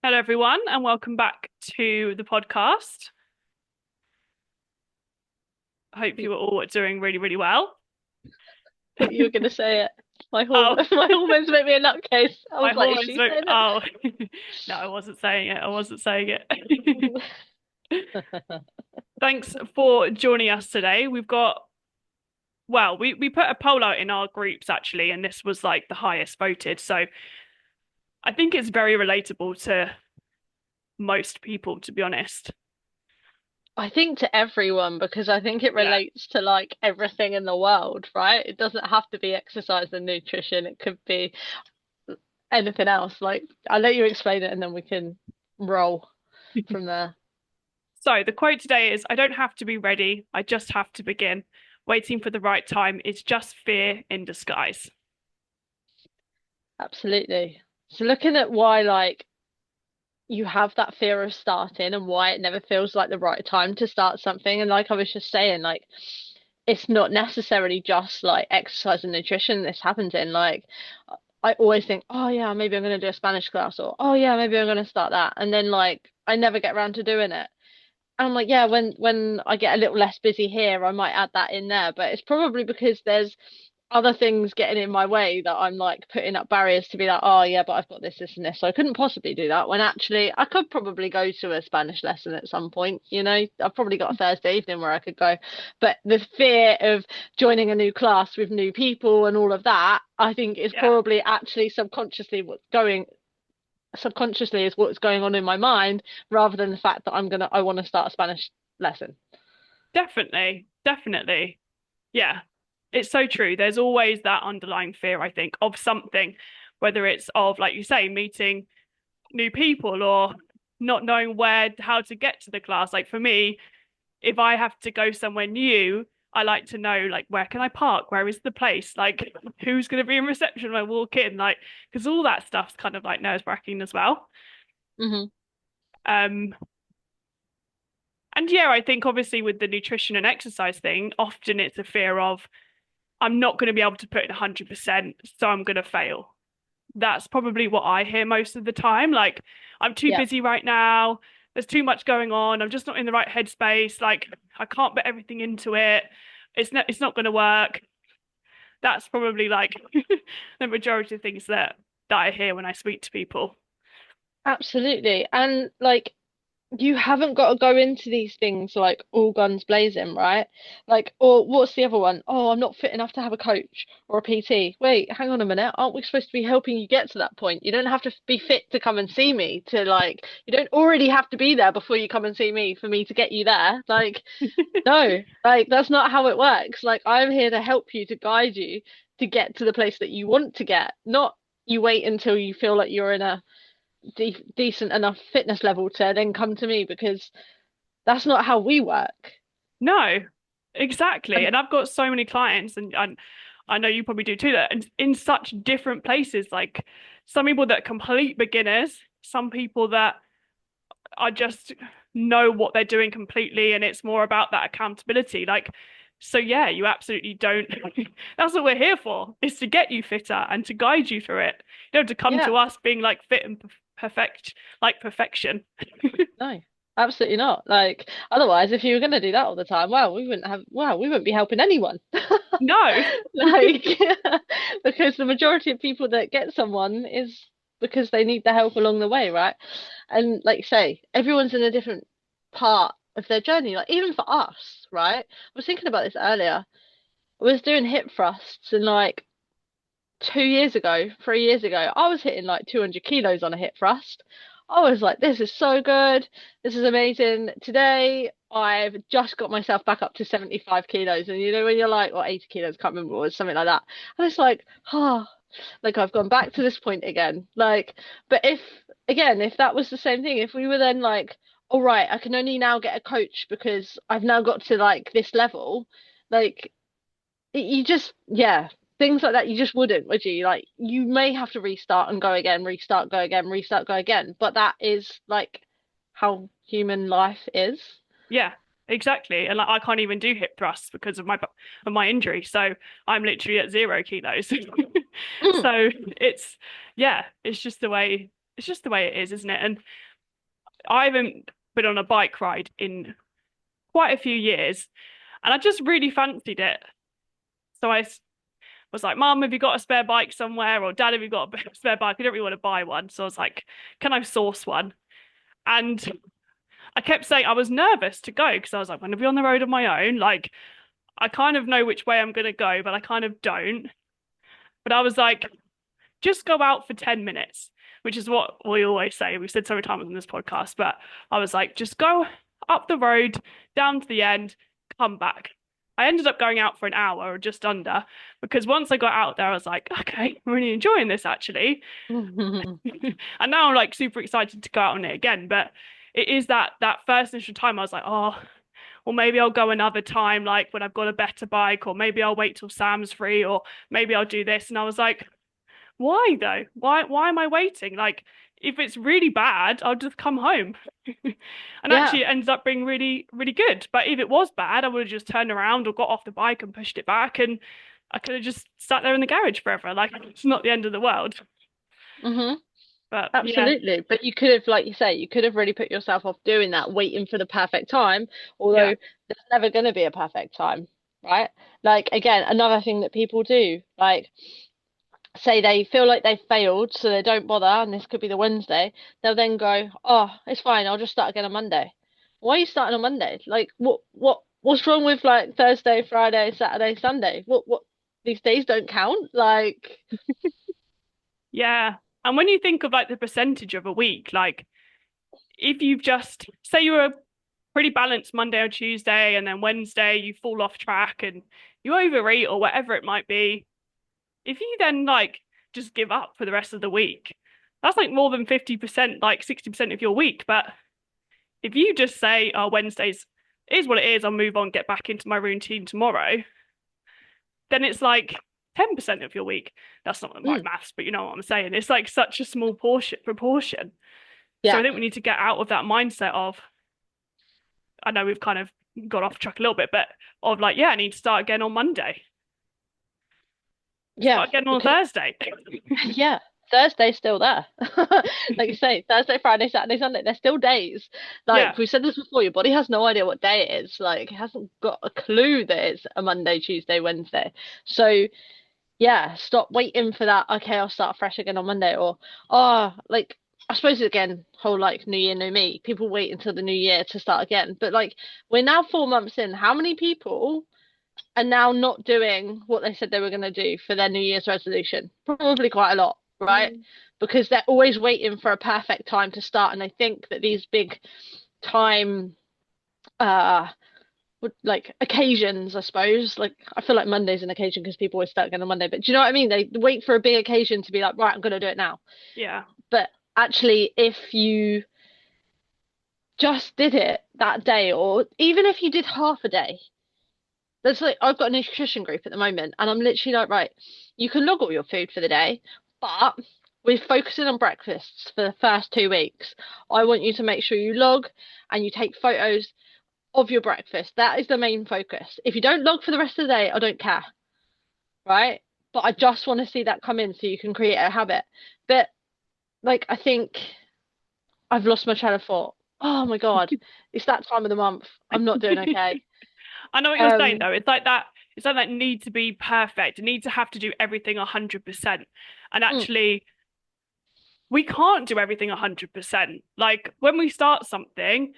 Hello, everyone, and welcome back to the podcast. I hope you are all doing really, really well. Thought you were going to say it. My Oh, hormone, my hormones make me a nutcase. I my was like, is hormones she were. saying Oh, no, I wasn't saying it. I wasn't saying it. it? Thanks for joining us today. We put a poll out in our groups actually, and this was like the highest voted. So I think it's very relatable to most people, to be honest. I think to everyone because I think it Yeah. relates to like everything in the world, right? It doesn't have to be exercise and nutrition. It could be anything else. Like I'll let you explain it and then we can roll from there. So the quote today is, I don't have to be ready. I just have to begin. Waiting for the right time is just fear in disguise. Absolutely. So looking at why like you have that fear of starting and why it never feels like the right time to start something. And like I was just saying, like it's not necessarily just like exercise and nutrition this happens in. Like I always think, oh yeah, maybe I'm gonna do a Spanish class or oh yeah, maybe I'm gonna start that. And then like I never get around to doing it. And I'm like, yeah, when I get a little less busy here, I might add that in there. But it's probably because there's other things getting in my way that I'm like putting up barriers to be like, oh yeah, but I've got this, this, and this. So I couldn't possibly do that when actually I could probably go to a Spanish lesson at some point, you know. I've probably got a Thursday evening where I could go. But the fear of joining a new class with new people and all of that, I think is Yeah, probably actually subconsciously is what's going on in my mind rather than the fact that I want to start a Spanish lesson. definitely. Definitely. Yeah, it's so true. There's always that underlying fear, I think, of something, whether it's of, like you say, meeting new people or not knowing how to get to the class. Like for me, if I have to go somewhere new, I like to know like where can I park? Where is the place? Like who's going to be in reception when I walk in? Like because all that stuff's kind of like nerve wracking as well. Hmm. Um, and yeah, I think obviously with the nutrition and exercise thing, often it's a fear of I'm not going to be able to put in 100%, so I'm going to fail. That's probably what I hear most of the time. Like, I'm too Yeah. busy right now. There's too much going on. I'm just not in the right headspace. Like, I can't put everything into it. It's not going to work. That's probably like the majority of things that I hear when I speak to people. Absolutely. And like you haven't got to go into these things like all guns blazing, right? Like, or what's the other one? Oh, I'm not fit enough to have a coach or a PT. Wait, hang on a minute. Aren't we supposed to be helping you get to that point? You don't have to be fit to come and see me to like, you don't already have to be there before you come and see me for me to get you there. Like, no, like that's not how it works. Like, I'm here to help you, to guide you to get to the place that you want to get, not you wait until you feel like you're in a decent enough fitness level to then come to me because that's not how we work. No, exactly. And And I've got so many clients, and I know you probably do too, that and in such different places. Like some people that are complete beginners, some people that are just know what they're doing completely, and it's more about that accountability. Like, so yeah, you absolutely don't. That's what we're here for, is to get you fitter and to guide you through it. You don't have to come to yeah, us being like fit and perfect, like perfection. no, absolutely not. Like, otherwise, if you were going to do that all the time, we wouldn't be helping anyone. No. Like, because the majority of people that get someone is because they need the help along the way, right? And like you say, everyone's in a different part of their journey. Like, even for us, right? I was thinking about this earlier. I was doing hip thrusts and like 2 years ago, 3 years ago, I was hitting like 200 kilos on a hip thrust. I was like, this is so good. This is amazing. Today, I've just got myself back up to 75 kilos. And you know, when you're like, or 80 kilos, can't remember what it was, something like that. And it's like, ah, like I've gone back to this point again. Like, but if that was the same thing, if we were then like, all right, I can only now get a coach because I've now got to like this level, like, you just, yeah, things like that, you just wouldn't, would you? Like, you may have to restart and go again, restart, go again, restart, go again. But that is like how human life is. Yeah, exactly. And like I can't even do hip thrusts because of my injury. So I'm literally at 0 kilos. Mm, So it's yeah, it's just the way. it's just the way it is, isn't it? And I haven't been on a bike ride in quite a few years, and I just really fancied it. So was like, Mum, have you got a spare bike somewhere? Or Dad, have you got a spare bike? I don't really want to buy one. So I was like, can I source one? And I kept saying I was nervous to go because I was like, I'm going to be on the road on my own. Like, I kind of know which way I'm going to go, but I kind of don't. But I was like, just go out for 10 minutes, which is what we always say. We've said so many times on this podcast, but I was like, just go up the road, down to the end, come back. I ended up going out for an hour or just under because once I got out there, I was like, okay, I'm really enjoying this actually. And now I'm like super excited to go out on it again. But it is that first initial time I was like, oh, well, maybe I'll go another time, like when I've got a better bike, or maybe I'll wait till Sam's free, or maybe I'll do this. And I was like, why though? Why am I waiting? Like, if it's really bad, I'll just come home. And Yeah. actually it ended up being really, really good. But if it was bad, I would have just turned around or got off the bike and pushed it back and I could have just sat there in the garage forever. Like it's not the end of the world. hmm But yeah, Absolutely. But you could have, like you say, you could have really put yourself off doing that, waiting for the perfect time, yeah. although there's never going to be a perfect time, right? Like, again, another thing that people do, like, say they feel like they've failed, so they don't bother, and this could be the Wednesday, they'll then go, oh, it's fine, I'll just start again on Monday. Why are you starting on Monday? Like, what's wrong with like Thursday, Friday, Saturday, Sunday? These days don't count? Like, Yeah. And when you think of like the percentage of a week, like if you've just say you're a pretty balanced Monday or Tuesday and then Wednesday you fall off track and you overeat or whatever it might be, if you then like just give up for the rest of the week, that's like more than 50%, like 60% of your week. But if you just say, oh, Wednesdays is what it is, I'll move on, get back into my routine tomorrow, then it's like 10% of your week. That's not the right mm, maths, but you know what I'm saying. It's like such a small portion proportion. So I yeah, think we need to get out of that mindset of, I know we've kind of got off track a little bit, but of like, yeah, I need to start again on Monday, yeah, start again on because Thursday. yeah, Thursday's still there. Like you say, Thursday, Friday, Saturday, Sunday, they're still days. Yeah, Like we said this before, your body has no idea what day it is. Like it hasn't got a clue that it's a Monday, Tuesday, Wednesday. So yeah, stop waiting for that. Okay, I'll start fresh again on Monday, or oh, like I suppose again, whole like New Year, new me. People wait until the new year to start again. But like we're now 4 months in. How many people are now not doing what they said they were going to do for their New Year's resolution? Probably quite a lot, right? mm, Because they're always waiting for a perfect time to start, and they think that these big time uh like occasions, I suppose. Like I feel like Monday's an occasion because people always start again on Monday. But do you know what I mean? They wait for a big occasion to be like, right, I'm gonna do it now. yeah, But actually, if you just did it that day, or even if you did half a day, there's like I've got a nutrition group at the moment, and I'm literally like, right, you can log all your food for the day, but we're focusing on breakfasts for the first 2 weeks. I want you to make sure you log and you take photos of your breakfast. That is the main focus. If you don't log for the rest of the day, I don't care, right? But I just want to see that come in so you can create a habit. But like I think I've lost my train of thought. Oh my God. It's that time of the month. I'm not doing okay. I know what you're saying Um, though. It's like that. It's like that need to be perfect. Need to have to do everything 100%. And mm, actually, we can't do everything 100%. Like when we start something,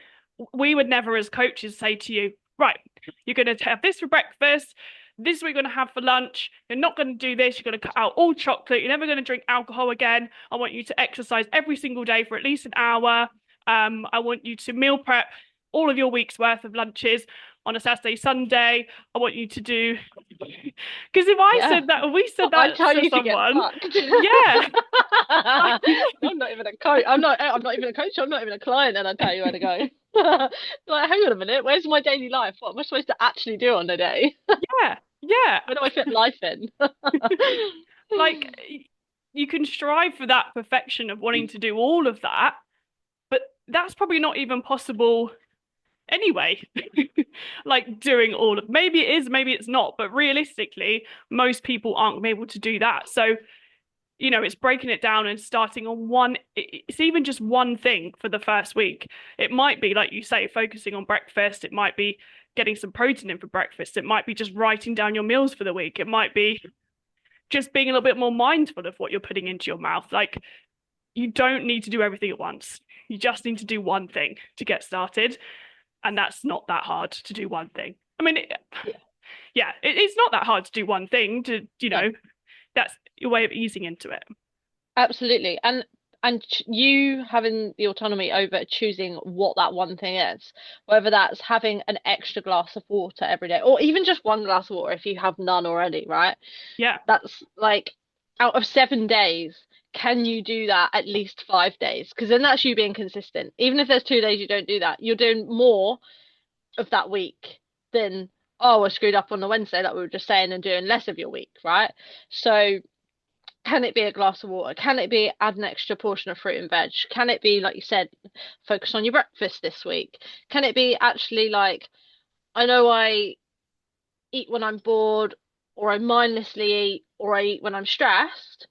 we would never, as coaches, say to you, right, you're going to have this for breakfast. This we're going to have for lunch. You're not going to do this. You're going to cut out all chocolate. You're never going to drink alcohol again. I want you to exercise every single day for at least an hour. I want you to meal prep all of your week's worth of lunches on a Saturday, Sunday. I want you to do because if I yeah. said that, or we said I'd that tell to you to get someone, fucked. yeah, like, I'm not even a coach. I'm not even a coach. I'm not even a client, and I tell you where to go. Like, hang on a minute. Where's my daily life? What am I supposed to actually do on the day? yeah, yeah. Where do I fit life in? Like you can strive for that perfection of wanting to do all of that, but that's probably not even possible anyway. Like doing all of maybe it is, maybe it's not, but realistically, most people aren't able to do that. So it's breaking it down and starting on it's even just one thing for the first week. It might be, like you say, focusing on breakfast. It might be getting some protein in for breakfast. It might be just writing down your meals for the week. It might be just being a little bit more mindful of what you're putting into your mouth. Like, you don't need to do everything at once. You just need to do one thing to get started. And that's not that hard to do one thing. I mean, Yeah. yeah, it's not that hard to do one thing No. that's your way of easing into it. Absolutely. And you having the autonomy over choosing what that one thing is, whether that's having an extra glass of water every day, or even just one glass of water if you have none already, right? Yeah. That's like out of 7 days, can you do that at least 5 days? Because then that's you being consistent. Even if there's 2 days you don't do that, you're doing more of that week than, oh, I screwed up on the Wednesday, like we were just saying, and doing less of your week, right? So can it be a glass of water? Can it be add an extra portion of fruit and veg? Can it be, like you said, focus on your breakfast this week? Can it be actually like, I know I eat when I'm bored, or I mindlessly eat, or I eat when I'm stressed,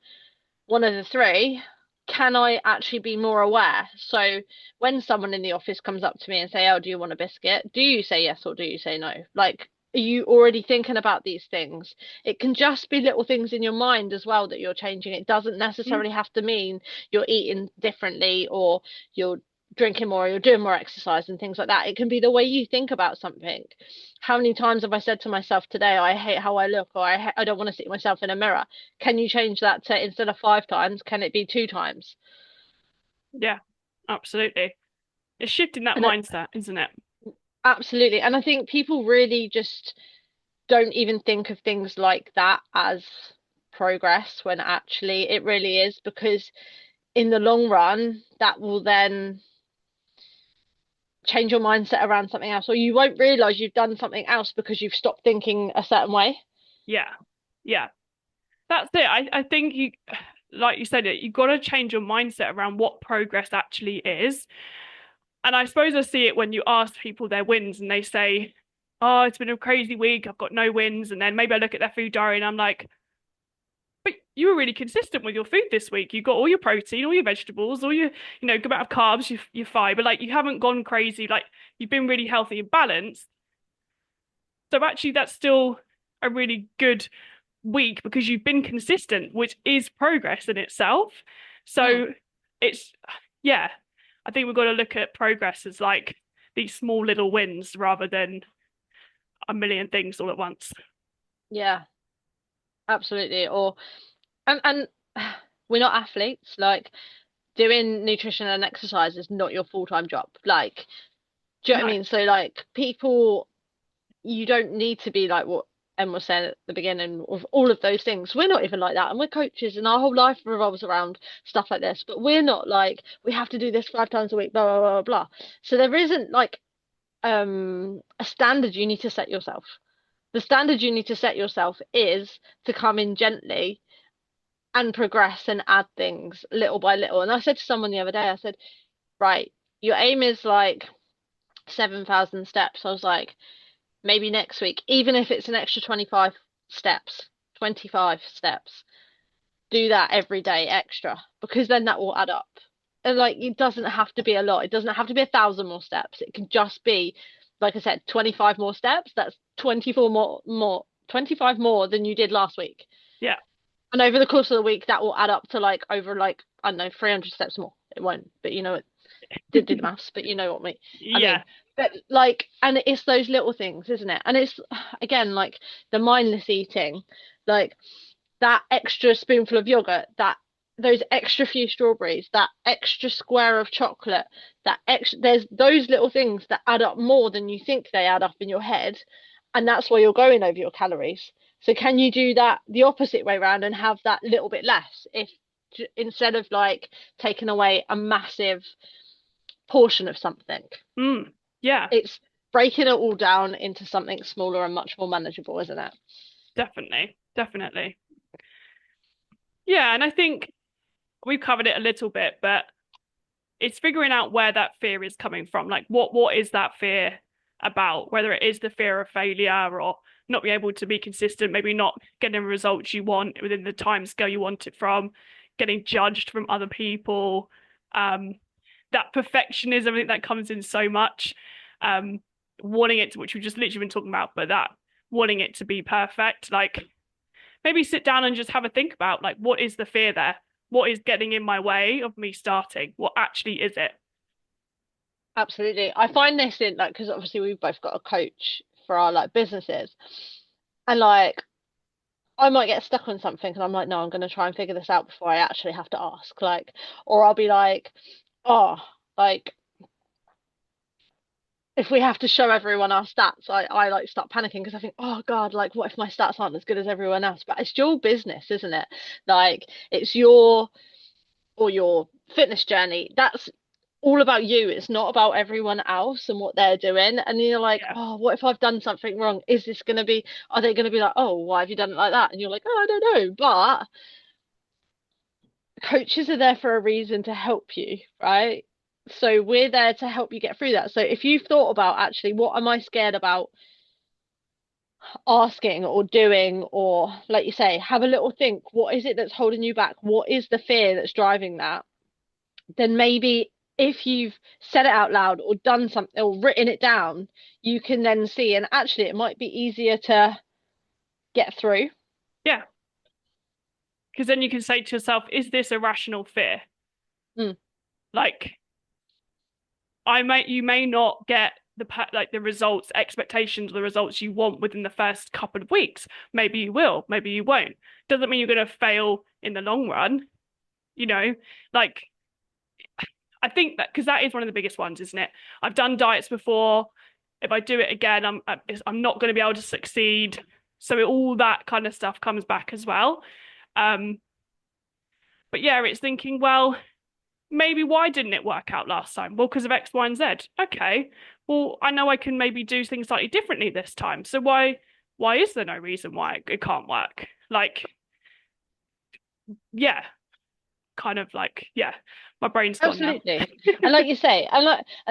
one of the three. Can I actually be more aware? So when someone in the office comes up to me and say, "Oh, do you want a biscuit?" Do you say yes or do you say no? Like, are you already thinking about these things? It can just be little things in your mind as well that you're changing. It doesn't Mm, necessarily have to mean you're eating differently or you're drinking more, or you're doing more exercise and things like that. It can be the way you think about something. How many times have I said to myself today, I hate how I look, or I don't want to see myself in a mirror? Can you change that to, instead of 5 times, can it be 2 times? yeah, absolutely. It's shifting that And mindset, isn't it? absolutely. And I think people really just don't even think of things like that as progress when actually it really is, because in the long run, that will then change your mindset around something else, or you won't realize you've done something else because you've stopped thinking a certain way. Yeah. Yeah. That's it. I think like you said, you've got to change your mindset around what progress actually is. And I suppose I see it when you ask people their wins and they say, "Oh, it's been a crazy week. I've got no wins." And then maybe I look at their food diary and I'm like, "But you were really consistent with your food this week. You got all your protein, all your vegetables, all your, good amount of carbs, your fiber. Like, you haven't gone crazy. Like, you've been really healthy and balanced." So actually, that's still a really good week because you've been consistent, which is progress in itself. Mm, So it's, yeah, I think we've got to look at progress as like these small little wins rather than a million things all at once. yeah, absolutely. Or and we're not athletes. Like, doing nutrition and exercise is not your full-time job. Like, do you know what I No, mean? So like people, you don't need to be like what Em was saying at the beginning of all of those things. We're not even like that, and we're coaches, and our whole life revolves around stuff like this. But we're not like, we have to do this 5 times a week, blah blah blah blah. So there isn't like a standard you need to set yourself. The standard you need to set yourself is to come in gently and progress and add things little by little. And I said to someone the other day, I said, right, your aim is like 7,000 steps. I was like, maybe next week, even if it's an extra steps, 25 steps, do that every day extra, because then that will add up. And like, it doesn't have to be a lot. It doesn't have to be 1,000 more steps. It can just be, like I said, 25 more steps. That's 24 more, 25 more than you did last week. yeah, And over the course of the week, that will add up to like over like, I don't know, 300 steps more. It won't, but you know, it did do the maths, but you know what I yeah, mean. But like, and it's those little things, isn't it? And it's again like the mindless eating, like that extra spoonful of yogurt, that those extra few strawberries, that extra square of chocolate, that extra, there's those little things that add up more than you think they add up in your head, and that's why you're going over your calories. So can you do that the opposite way around and have that little bit less, if instead of like taking away a massive portion of something, yeah, it's breaking it all down into something smaller and much more manageable, isn't it? definitely, definitely. Yeah, and I think we've covered it a little bit, but it's figuring out where that fear is coming from. Like, what is that fear about? Whether it is the fear of failure or not being able to be consistent, maybe not getting the results you want within the time scale you want it from. getting judged from other people, um, that perfectionism, I think that comes in so much, um, wanting it to, which we've just literally been talking about, but that wanting it to be perfect, like maybe sit down and just have a think about like what is the fear there? What is getting in my way of me starting? What actually is it? Absolutely. I find this in like because obviously we've both got a coach for our like businesses, and like I might get stuck on something and I'm like, no, I'm going to try and figure this out before I actually have to ask. Like, or I'll be like, oh, like if we have to show everyone our stats, I like start panicking because I think, oh God, like what if my stats aren't as good as everyone else? But it's your business, isn't it? Like it's your or your fitness journey. That's all about you. It's not about everyone else and what they're doing. And you're like, Yeah. oh, what if I've done something wrong? Is this going to be, are they going to be like, oh, why have you done it like that? And you're like, oh, I don't know. But coaches are there for a reason to help you, right? So we're there to help you get through that. So if you've thought about actually, what am I scared about asking or doing, or like you say, have a little think, what is it that's holding you back? What is the fear that's driving that? Then maybe if you've said it out loud or done something or written it down, you can then see, and actually, it might be easier to get through. Yeah. Because then you can say to yourself, is this a rational fear? Mm, Like you may not get like the results, expectations, the results you want within the first couple of weeks. Maybe you will, maybe you won't. Doesn't mean you're going to fail in the long run, you know? Like I think that because that is one of the biggest ones, isn't it? I've done diets before. If I do it again, I'm not going to be able to succeed. So all that kind of stuff comes back as well. Um, but yeah, it's thinking, well, maybe why didn't it work out last time? Well, because of X, Y, and Z. Okay. Well, I know I can maybe do things slightly differently this time. So why is there no reason why it can't work? Like, yeah, kind of like, yeah, my brain's gone now. absolutely. And like you say, and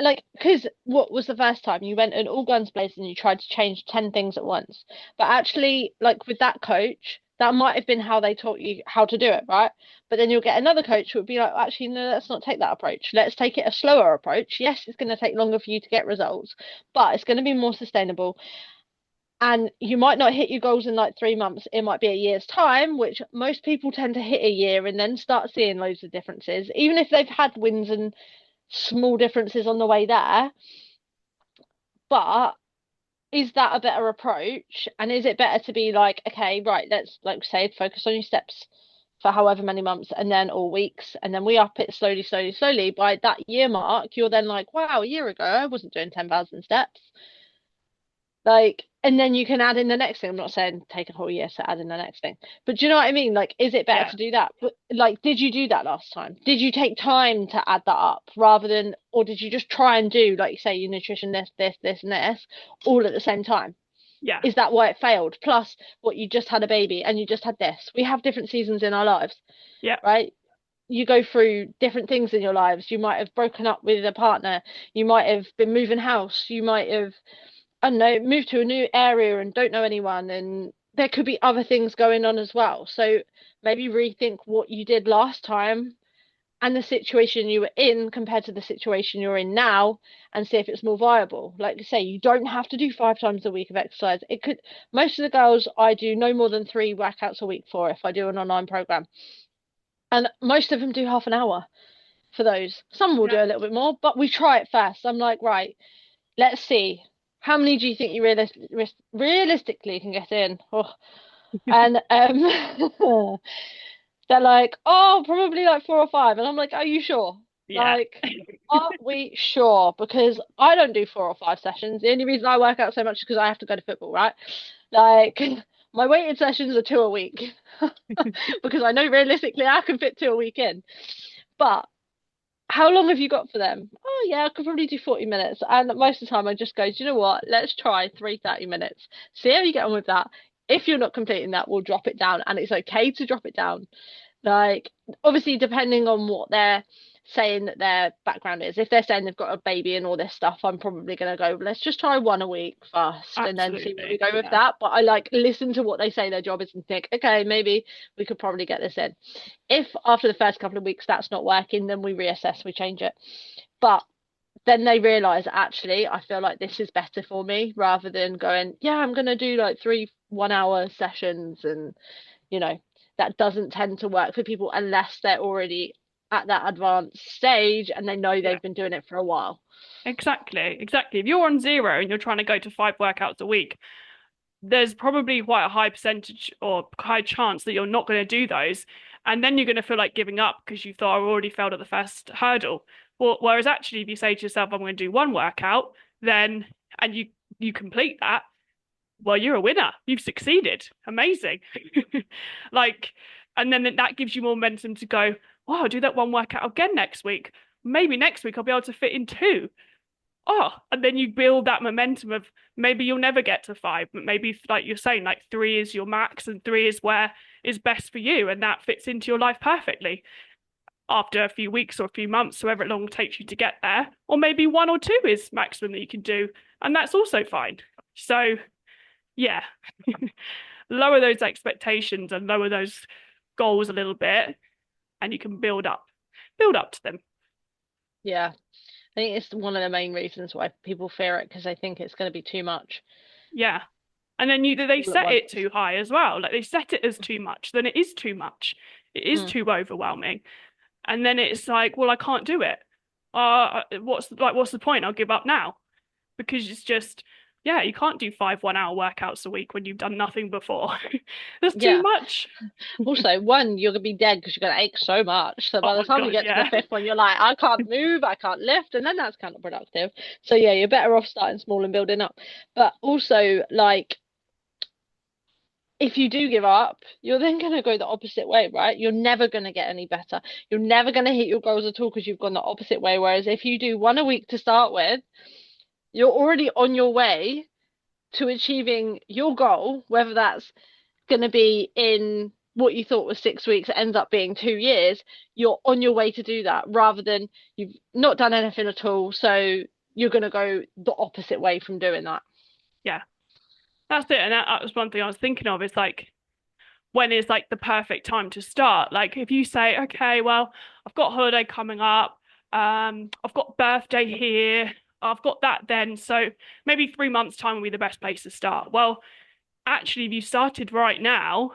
like, because what was the first time you went and all guns blazing and you tried to change 10 things at once? But actually, like with that coach, that might have been how they taught you how to do it, right? But then you'll get another coach who would be like, actually, no, let's not take that approach. Let's take it a slower approach. Yes, it's going to take longer for you to get results, but it's going to be more sustainable. And you might not hit your goals in like 3 months. It might be a year's time, which most people tend to hit a year and then start seeing loads of differences, even if they've had wins and small differences on the way there. But is that a better approach? And is it better to be like, okay, right, let's like say focus on your steps for however many months and then all weeks, and then we up it slowly, slowly, slowly. By that year mark, you're then like, wow, a year ago I wasn't doing 10,000 steps. Like, and then you can add in the next thing. I'm not saying take a whole year to add in the next thing, but do you know what I mean? Like, is it better Yeah. to do that? But like, did you do that last time? Did you take time to add that up rather than, or did you just try and do, like you say, your nutrition, this, and this, all at the same time? Yeah. Is that why it failed? Plus, what you just had a baby and you just had this. We have different seasons in our lives, Yeah. right? You go through different things in your lives. You might have broken up with a partner. You might have been moving house. You might have I don't know, move to a new area and don't know anyone, and there could be other things going on as well. So maybe rethink what you did last time and the situation you were in compared to the situation you're in now and see if it's more viable. Like I say, you don't have to do 5 times a week of exercise. It could, most of the girls I do no more than 3 workouts a week for if I do an online program. And most of them do half an hour for those. Some will do Yeah. a little bit more, but we try it first. I'm like, right, let's see. How many do you think you realistically can get in? Oh. And they're like, oh, probably like 4 or 5. And I'm like, are you sure? Yeah. Like, are we sure? Because I don't do 4 or 5 sessions. The only reason I work out so much is because I have to go to football, right? Like, my weighted sessions are 2 a week because I know realistically I can fit 2 a week in. But how long have you got for them? Oh yeah, I could probably do 40 minutes. And most of the time I just go, do you know what? Let's try 3 30 minutes. See how you get on with that. If you're not completing that, we'll drop it down. And it's okay to drop it down. Like, obviously, depending on what they're saying that their background is. If they're saying they've got a baby and all this stuff, I'm probably going to go, let's just try one a week first and then see where we Absolutely. go with Yeah. that. But I like listen to what they say their job is and think, okay, maybe we could probably get this in. If after the first couple of weeks that's not working, then we reassess, we change it. But then they realize actually I feel like this is better for me rather than going, yeah, I'm gonna do like 3 1 hour sessions and you know, that doesn't tend to work for people unless they're already at that advanced stage and they know Yeah. they've been doing it for a while. Exactly. Exactly. If you're on zero and you're trying to go to 5 workouts a week, there's probably quite a high percentage or high chance that you're not going to do those. And then you're going to feel like giving up because you thought I already failed at the first hurdle. Well, whereas actually, if you say to yourself, I'm going to do one workout, then and you complete that, well, you're a winner. You've succeeded. Amazing. Like, and then that gives you more momentum to go, wow, I'll do that one workout again next week. Maybe next week I'll be able to fit in two. Oh, and then you build that momentum of maybe you'll never get to five, but maybe like you're saying, like three is your max and three is where is best for you, and that fits into your life perfectly after a few weeks or a few months, however long it takes you to get there. Or maybe one or two is maximum that you can do, and that's also fine. So yeah, lower those expectations and lower those goals a little bit, and you can build up to them. Yeah. I think it's one of the main reasons why people fear it because they think it's going to be too much Yeah. And then they all at set it once. too high as well. Like they set it as too much, then it is too much. It is Mm. too overwhelming. And then it's like, well, I can't do it. What's the point? I'll give up now. Because it's just, yeah, you can't do 5 1 hour workouts a week when you've done nothing before. That's too Yeah. much. Also, one, you're gonna be dead because you're gonna ache so much. So Oh by the my time you God, get to the yeah. fifth one, you're like, I can't move, I can't lift, and then that's counterproductive. So yeah, you're better off starting small and building up. But also, like, if you do give up, you're then gonna go the opposite way, right? You're never gonna get any better. You're never gonna hit your goals at all because you've gone the opposite way. Whereas if you do one a week to start with, you're already on your way to achieving your goal, whether that's going to be in what you thought was 6 weeks, it ends up being 2 years, you're on your way to do that rather than you've not done anything at all. So you're going to go the opposite way from doing that. Yeah, that's it. And that was one thing I was thinking of is like, when is like the perfect time to start? Like if you say, okay, well, I've got holiday coming up, I've got birthday here, I've got that then, so maybe 3 months' time will be the best place to start. Well, actually, if you started right now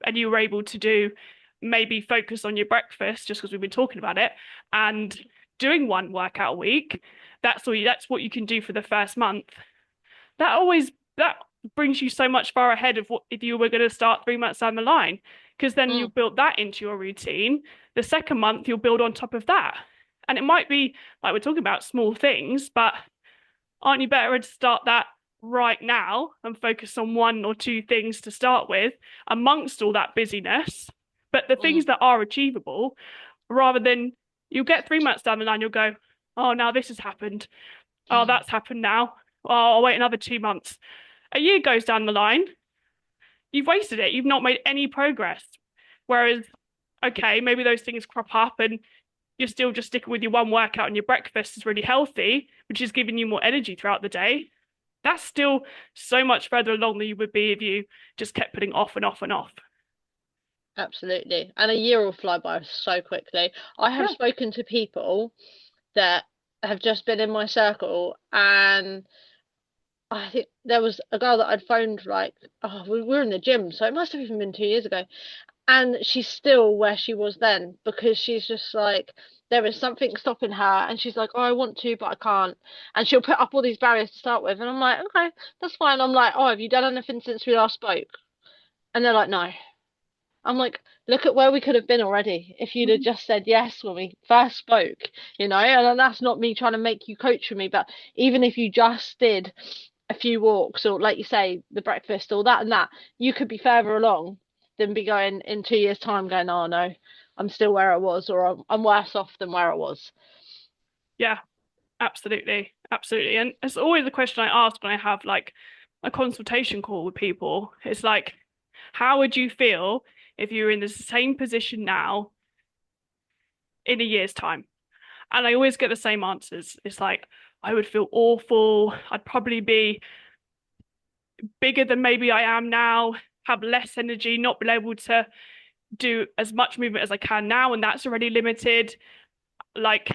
and you were able to do maybe focus on your breakfast, just because we've been talking about it, and doing one workout a week, that's what you can do for the first month. That brings you so much far ahead of what if you were going to start 3 months down the line, because then you Mm, build that into your routine. The second month you'll build on top of that, and it might be like we're talking about small things, but aren't you better to start that right now and focus on one or two things to start with amongst all that busyness, but the mm, things that are achievable, rather than you'll get 3 months down the line, you'll go, oh, now this has happened. Oh, mm. that's happened now. Oh, I'll wait another 2 months. A year goes down the line, you've wasted it. You've not made any progress. Whereas, okay, maybe those things crop up and you're still just sticking with your one workout and your breakfast is really healthy, which is giving you more energy throughout the day. That's still so much further along than you would be if you just kept putting off and off and off. Absolutely. And a year will fly by so quickly. I have Yeah. spoken to people that have just been in my circle and I think there was a girl that I'd phoned like, oh, we were in the gym, so it must have even been 2 years ago. And she's still where she was then because she's just like, there is something stopping her. And she's like, oh, I want to, but I can't. And she'll put up all these barriers to start with. And I'm like, okay, that's fine. I'm like, oh, have you done anything since we last spoke? And they're like, no. I'm like, look at where we could have been already if you'd have Mhm. just said yes when we first spoke, you know? And that's not me trying to make you coach for me, but even if you just did a few walks or like you say, the breakfast or that and that, you could be further along than be going in 2 years' time going, oh no, I'm still where I was or I'm worse off than where I was. Yeah, absolutely. Absolutely. And it's always a question I ask when I have like a consultation call with people. It's like, how would you feel if you were in the same position now in a year's time? And I always get the same answers. It's like, I would feel awful. I'd probably be bigger than maybe I am now, have less energy, not be able to do as much movement as I can now, and that's already limited. Like,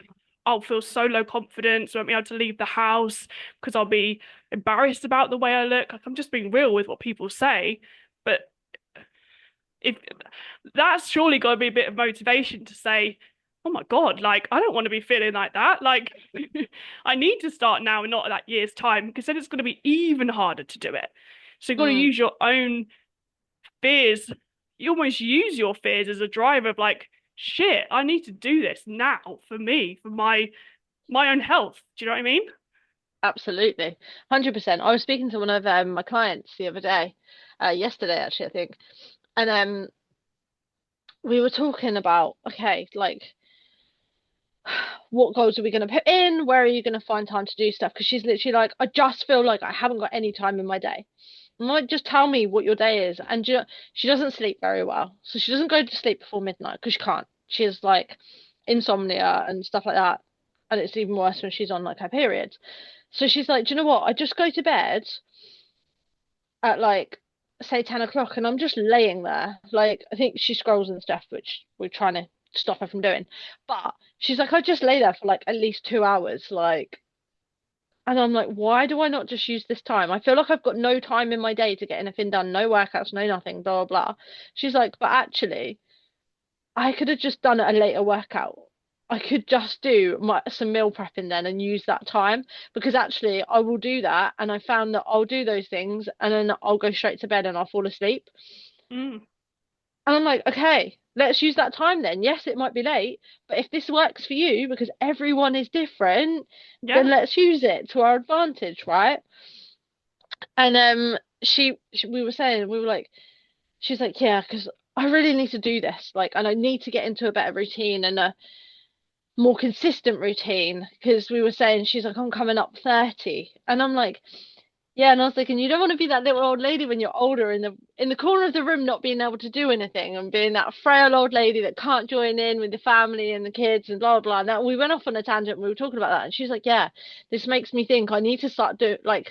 I'll feel so low confidence, won't be able to leave the house because I'll be embarrassed about the way I look. Like, I'm just being real with what people say. But if that's surely got to be a bit of motivation to say, oh my God, like, I don't want to be feeling like that. Like, I need to start now and not at that year's time, because then it's going to be even harder to do it. So you've got to Mm, use your own fears. You almost use your fears as a driver of like, shit, I need to do this now for me, for my own health. Do you know what I mean? absolutely. 100%. I was speaking to one of my clients the other day, yesterday actually, I think. And we were talking about, okay, like what goals are we going to put in? Where are you going to find time to do stuff? Because she's literally like, I just feel like I haven't got any time in my day. I'm like, just tell me what your day is. And she doesn't sleep very well. So she doesn't go to sleep before midnight because she can't. She has like insomnia and stuff like that. And it's even worse when she's on like her periods. So she's like, do you know what? I just go to bed at like, say 10 o'clock and I'm just laying there. Like, I think she scrolls and stuff, which we're trying to stop her from doing. But she's like, I just lay there for like at least 2 hours. Like, and I'm like, why do I not just use this time? I feel like I've got no time in my day to get anything done, no workouts, no nothing, blah, blah, blah. She's like, but actually, I could have just done a later workout. I could just do some meal prepping then and use that time because actually I will do that. And I found that I'll do those things and then I'll go straight to bed and I'll fall asleep. Mm, And I'm like, okay, let's use that time then. Yes, it might be late, but if this works for you because everyone is different, then yeah. let's use it to our advantage, right? And we were saying, we were like, she's like, yeah, because I really need to do this, like, and I need to get into a better routine and a more consistent routine. Because we were saying, she's like, I'm coming up 30, and I'm like, yeah, and I was thinking, you don't want to be that little old lady when you're older in the corner of the room, not being able to do anything and being that frail old lady that can't join in with the family and the kids and blah blah. Now we went off on a tangent. And we were talking about that, and she's like, "Yeah, this makes me think I need to start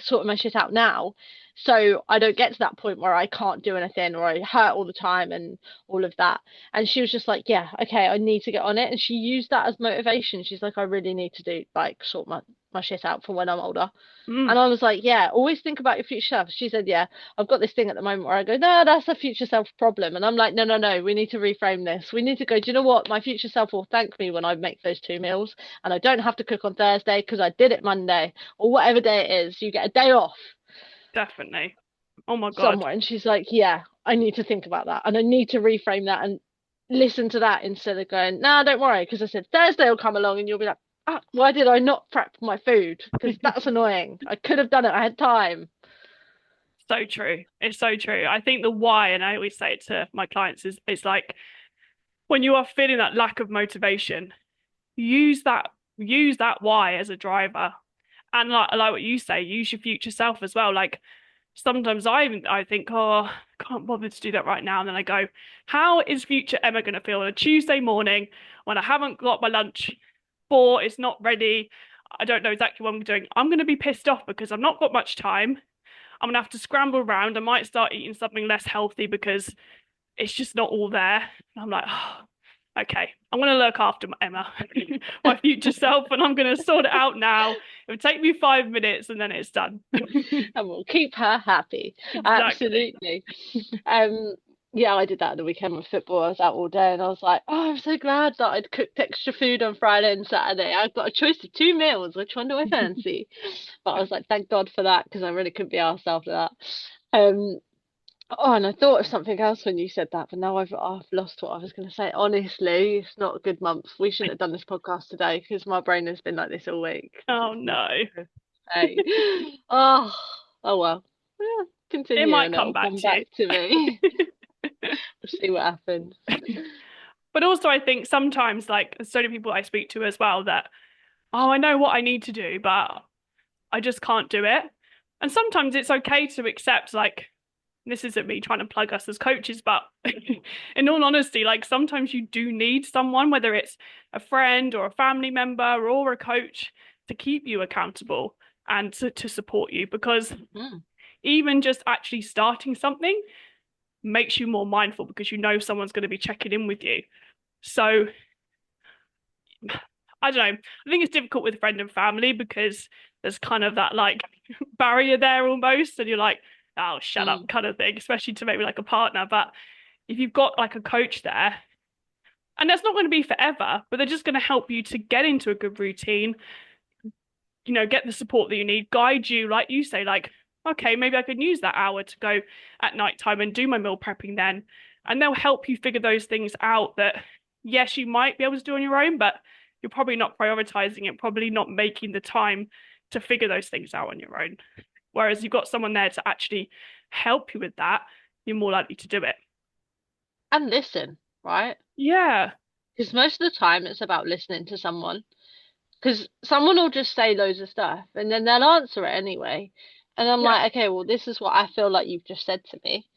sorting my shit out now, so I don't get to that point where I can't do anything or I hurt all the time and all of that." And she was just like, "Yeah, okay, I need to get on it." And she used that as motivation. She's like, "I really need to do like sort my shit out for when I'm older." And Mm, I was like, yeah, always think about your future self. She said, yeah, I've got this thing at the moment where I go, no, that's a future self problem. And I'm like, no, no, no, we need to reframe this. We need to go, do you know what? My future self will thank me when I make those 2 meals and I don't have to cook on Thursday because I did it Monday or whatever day it is. You get a day off definitely. Oh my God. somewhere. And she's like, yeah, I need to think about that and I need to reframe that and listen to that instead of going, nah, don't worry. Because I said Thursday will come along and you'll be like, ah, why did I not prep my food? Because that's annoying. I could have done it. I had time. So true. It's so true. I think the why, and I always say it to my clients, is it's like when you are feeling that lack of motivation, use that why as a driver. And like what you say, use your future self as well. Like sometimes I think, oh, I can't bother to do that right now. And then I go, how is future Emma going to feel on a Tuesday morning when I haven't got my lunch for, it's not ready. I don't know exactly what I'm doing. I'm going to be pissed off because I've not got much time. I'm gonna have to scramble around. I might start eating something less healthy because it's just not all there. And I'm like, oh, okay, I'm gonna look after Emma, my future self, and I'm gonna sort it out now. It would take me 5 minutes and then it's done. And we'll keep her happy. Exactly. Absolutely. Um, yeah, I did that at the weekend with football. I was out all day and I was like, oh, I'm so glad that I'd cooked extra food on Friday and Saturday. I've got a choice of 2 meals. Which one do I fancy? But I was like, thank God for that because I really couldn't be arsed after that. Um, oh, and I thought of something else when you said that, but now I've lost what I was going to say. Honestly, it's not a good month. We shouldn't have done this podcast today because my brain has been like this all week. Oh no. Hey. Oh, oh well. Yeah, It continue might and come it'll back come to back you. to me. We'll see what happens. But also I think sometimes like there's so many people I speak to as well that, oh, I know what I need to do, but I just can't do it. And sometimes it's okay to accept like this isn't me trying to plug us as coaches, but in all honesty, like sometimes you do need someone, whether it's a friend or a family member or a coach, to keep you accountable and to support you, because Mm. even just actually starting something makes you more mindful because you know someone's going to be checking in with you. So I don't know. I think it's difficult with friend and family because there's kind of that like barrier there almost, and you're like, oh, shut up, Mm. kind of thing, especially to maybe like a partner. But if you've got like a coach there, and that's not going to be forever, but they're just going to help you to get into a good routine, get the support that you need, guide you, like you say, like, okay, maybe I can use that hour to go at night time and do my meal prepping then. And they'll help you figure those things out that, yes, you might be able to do on your own, but you're probably not prioritizing it, probably not making the time to figure those things out on your own. Whereas you've got someone there to actually help you with that, you're more likely to do it. And listen, right? Yeah. Because most of the time it's about listening to someone. Because someone will just say loads of stuff and then they'll answer it anyway. And I'm Yeah. like, okay, well, this is what I feel like you've just said to me.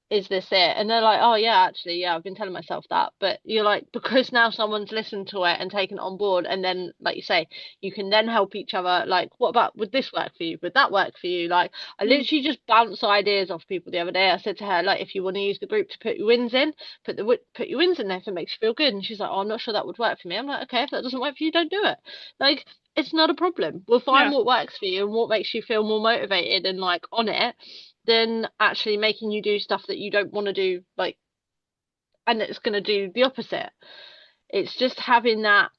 Is this it? And they're like, oh yeah, actually, yeah, I've been telling myself that. But you're like, because now someone's listened to it and taken it on board, and then, like you say, you can then help each other. Like, what about, would this work for you? Would that work for you? Like, I Mm. literally just bounce ideas off people the other day. I said to her, like, if you want to use the group to put your wins in, put your wins in there if it makes you feel good. And she's like, oh, I'm not sure that would work for me. I'm like, okay, if that doesn't work for you, don't do it. Like, it's not a problem. We'll find Yeah. what works for you and what makes you feel more motivated and like on it than actually making you do stuff that you don't want to do, like, and it's going to do the opposite. It's just having that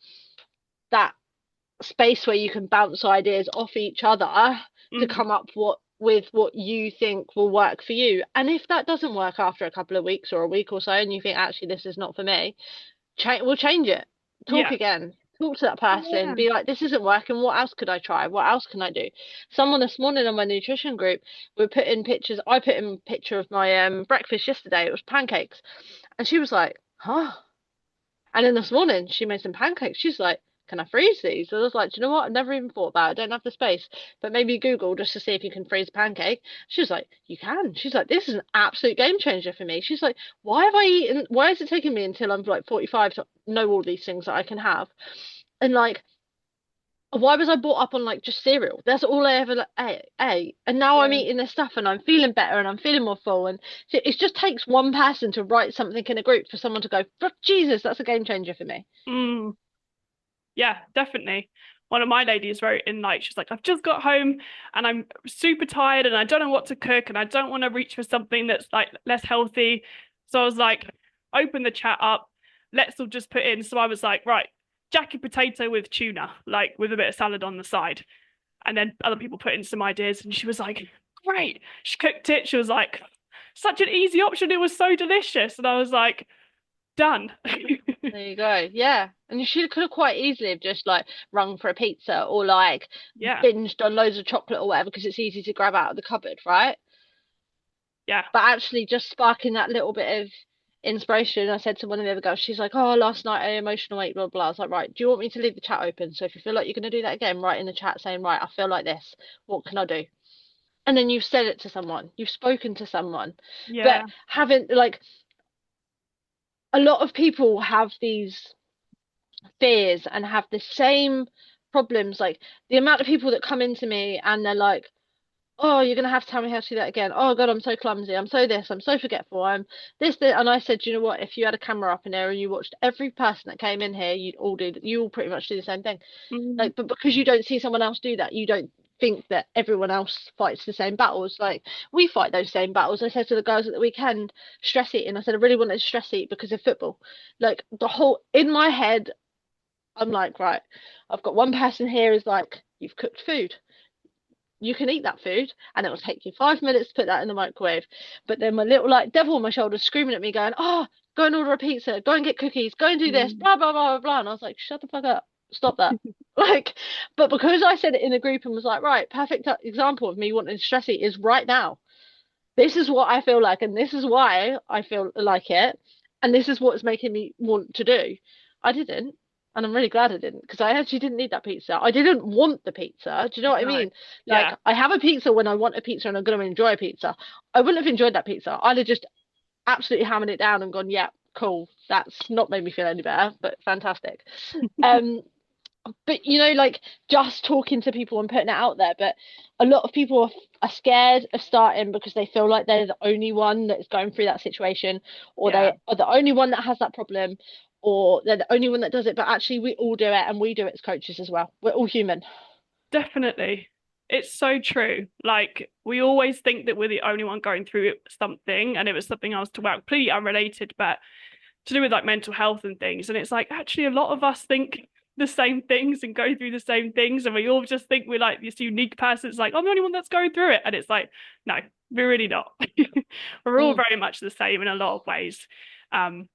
space where you can bounce ideas off each other to Mm. come up with what you think will work for you. And if that doesn't work after a couple of weeks or a week or so, and you think actually this is not for me, we'll change it. Talk Yeah. again. Talk to that person. Yeah. Be like, this isn't working. What else could I try? What else can I do? Someone this morning on my nutrition group, we put in pictures. I put in a picture of my breakfast yesterday. It was pancakes, and she was like, huh. And then this morning she made some pancakes. She's like, can I freeze these? I was like, do you know what? I never even thought about it. I don't have the space, but maybe Google just to see if you can freeze a pancake. She's like, you can. She's like, this is an absolute game changer for me. She's like, why have I eaten? Why is it taking me until I'm like 45 to know all these things that I can have? And like, why was I brought up on like just cereal? That's all I ever ate. And now I'm Yeah. eating this stuff and I'm feeling better and I'm feeling more full. And it just takes one person to write something in a group for someone to go, Jesus, that's a game changer for me. Mm. Yeah, definitely. One of my ladies wrote in like she's like, I've just got home and I'm super tired and I don't know what to cook and I don't want to reach for something that's like less healthy. So I was like, open the chat up, let's all just put in. So I was like, right, jacket potato with tuna, like with a bit of salad on the side. And then other people put in some ideas and she was like, great. She cooked it. She was like, such an easy option. It was so delicious. And I was like, done. There you go. Yeah. And you should could have quite easily have just like rung for a pizza or like Yeah. binged on loads of chocolate or whatever because it's easy to grab out of the cupboard, right? Yeah. But actually just sparking that little bit of inspiration. I said to one of the other girls, she's like, oh, last night I emotional ate, blah, blah. I was like, right, do you want me to leave the chat open? So if you feel like you're going to do that again, write in the chat saying, right, I feel like this. What can I do? And then you've said it to someone, you've spoken to someone. But Yeah. having like a lot of people have these fears and have the same problems. Like the amount of people that come into me and they're like, oh, you're gonna have to tell me how to do that again. Oh God, I'm so clumsy. I'm so this. I'm so forgetful. I'm this. And I said, you know what? If you had a camera up in there and you watched every person that came in here, you all pretty much do the same thing. Mm. Like, but because you don't see someone else do that, you don't think that everyone else fights the same battles. Like we fight those same battles. I said to the girls at the weekend, stress eating. I said I really wanted to stress eat because of football. Like the whole in my head, I'm like, right, I've got one person here is like, you've cooked food. You can eat that food and it will take you 5 minutes to put that in the microwave. But then my little like devil on my shoulder screaming at me, going, oh, go and order a pizza, go and get cookies, go and do this, Mm. blah, blah, blah, blah, blah. And I was like, shut the fuck up. Stop that. Like, but because I said it in a group and was like, right, perfect example of me wanting to stress eat is right now. This is what I feel like, and this is why I feel like it, and this is what's making me want to do. I didn't. And I'm really glad I didn't because I actually didn't need that pizza. I didn't want the pizza. Do you know what I No. mean? Like, Yeah. I have a pizza when I want a pizza and I'm going to enjoy a pizza. I wouldn't have enjoyed that pizza. I'd have just absolutely hammered it down and gone, yeah, cool. That's not made me feel any better, but fantastic. Um, but like just talking to people and putting it out there. But a lot of people are scared of starting because they feel like they're the only one that's going through that situation, or Yeah. they are the only one that has that problem, or they're the only one that does it. But actually, we all do it, and we do it as coaches as well. We're all human. Definitely. It's so true. Like, we always think that we're the only one going through something, and it was something else to work, completely unrelated, but to do with like mental health and things. And it's like, actually, a lot of us think the same things and go through the same things. And we all just think we're like this unique person. It's like, I'm the only one that's going through it. And it's like, no, we're really not. We're all Mm, very much the same in a lot of ways. Um,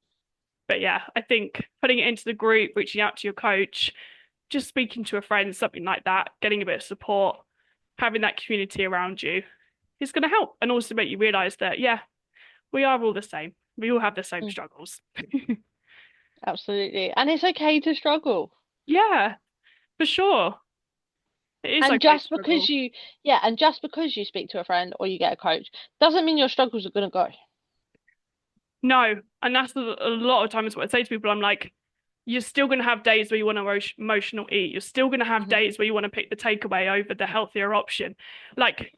but yeah, I think putting it into the group, reaching out to your coach, just speaking to a friend, something like that, getting a bit of support, having that community around you is going to help and also make you realize that, yeah, we are all the same. We all have the same mm, struggles. absolutely, and it's okay to struggle. Yeah, for sure. It is And okay to just because struggle. you, yeah, and just because you speak to a friend or you get a coach doesn't mean your struggles are going to go. No, and that's a lot of times what I say to people. I'm like, you're still going to have days where you want to emotional eat. You're still going to have Hmm. days where you want to pick the takeaway over the healthier option. Like,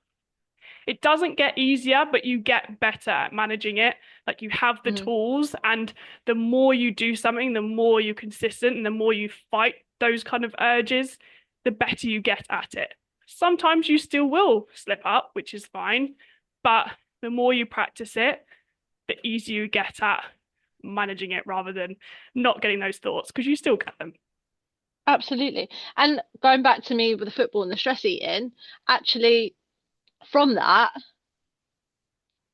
it doesn't get easier, but you get better at managing it. Like, you have the Hmm. tools, and the more you do something, the more you're consistent and the more you fight those kind of urges, the better you get at it. Sometimes you still will slip up, which is fine, but the more you practice it, the easier you get at managing it rather than not getting those thoughts because you still get them. Absolutely. And going back to me with the football and the stress eating, actually, from that,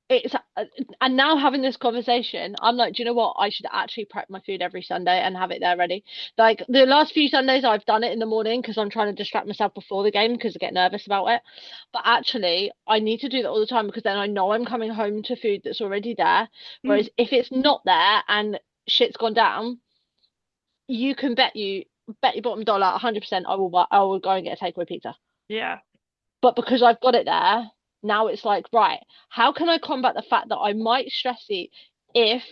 it's and now having this conversation, I'm like, do you know what? I should actually prep my food every Sunday and have it there ready. Like the last few Sundays, I've done it in the morning because I'm trying to distract myself before the game because I get nervous about it. But actually, I need to do that all the time because then I know I'm coming home to food that's already there. Mm, Whereas if it's not there and shit's gone down, you can bet your bottom dollar 100% I will go and get a takeaway pizza. yeah. But because I've got it there, now it's like, right, how can I combat the fact that I might stress eat if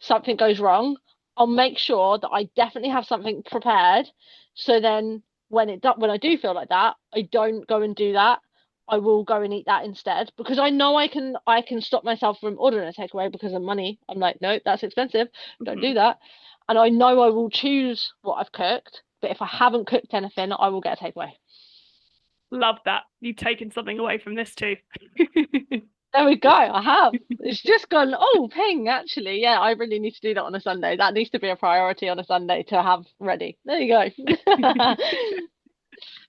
something goes wrong? I'll make sure that I definitely have something prepared. So then when I do feel like that, I don't go and do that. I will go and eat that instead because I know I can stop myself from ordering a takeaway because of money. I'm like, nope, that's expensive. Don't do Mhm. that. And I know I will choose what I've cooked, but if I haven't cooked anything, I will get a takeaway. Love that. You've taken something away from this too. There we go. I have. It's just gone, oh, ping, actually. Yeah, I really need to do that on a Sunday. That needs to be a priority on a Sunday to have ready. There you go.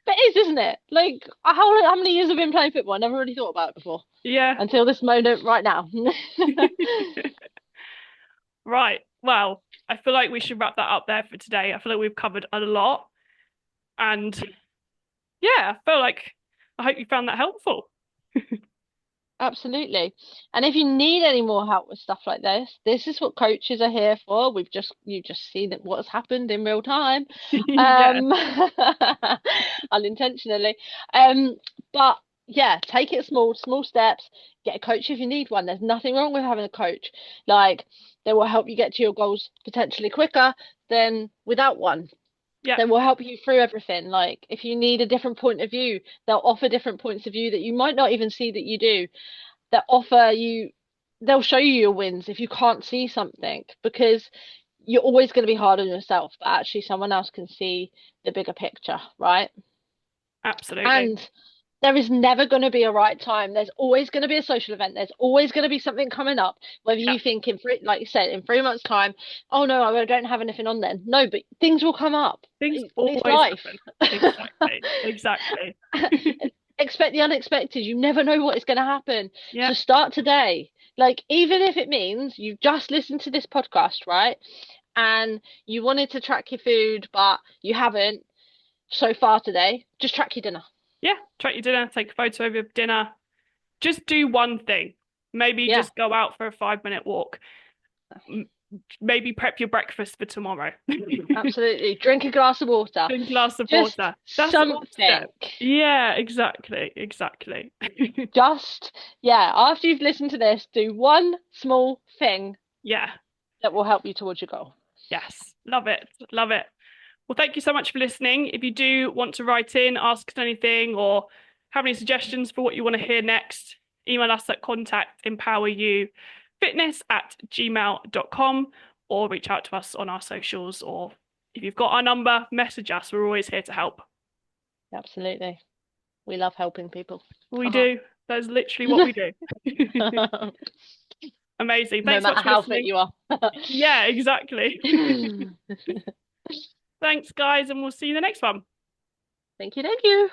But it is, isn't it? Like, how many years have I been playing football? I never really thought about it before Yeah. until this moment right now. Right. Well, I feel like we should wrap that up there for today. I feel like we've covered a lot. And yeah, I feel like I hope you found that helpful. Absolutely. And if you need any more help with stuff like this is what coaches are here for. You've just seen it, what has happened in real time. Yeah. Um unintentionally. Um but yeah, take it small steps. Get a coach if you need one. There's nothing wrong with having a coach. Like they will help you get to your goals potentially quicker than without one. Yeah. They will help you through everything. Like if you need a different point of view, they'll offer different points of view that you might not even see that you do, that offer you, they'll show you your wins if you can't see something because you're always going to be hard on yourself, but actually someone else can see the bigger picture, right? Absolutely. And there is never going to be a right time. There's always going to be a social event. There's always going to be something coming up. Whether Yeah. you think in three, like you said, in 3 months' time, oh no, I don't have anything on then. No, but things will come up. Things It's always life. happen. Exactly. Exactly. Expect the unexpected. You never know what is going to happen. Yeah. So start today. Like, even if it means you've just listened to this podcast, right? And you wanted to track your food, but you haven't so far today, just track your dinner. Yeah. Track your dinner, take a photo of your dinner. Just do one thing. Maybe Yeah. just go out for a 5 minute walk. maybe prep your breakfast for tomorrow. Absolutely. Drink a glass of water. Drink a glass of Just water. That's something. awesome. Yeah, exactly, exactly. Just, yeah, after you've listened to this, do one small thing Yeah, that will help you towards your goal. yes, love it, love it. Well, thank you so much for listening. If you do want to write in, ask us anything, or have any suggestions for what you want to hear next, email us at contactempoweryouFitness@gmail.com or reach out to us on our socials. Or if you've got our number, message us. We're always here to help. Absolutely. We love helping people. We Uh-huh. do. That's literally what we do. Amazing. No Thanks so much matter for how fit listening. you are. Yeah, exactly. Thank Thanks, guys, and we'll see you in the next one. you, thank you.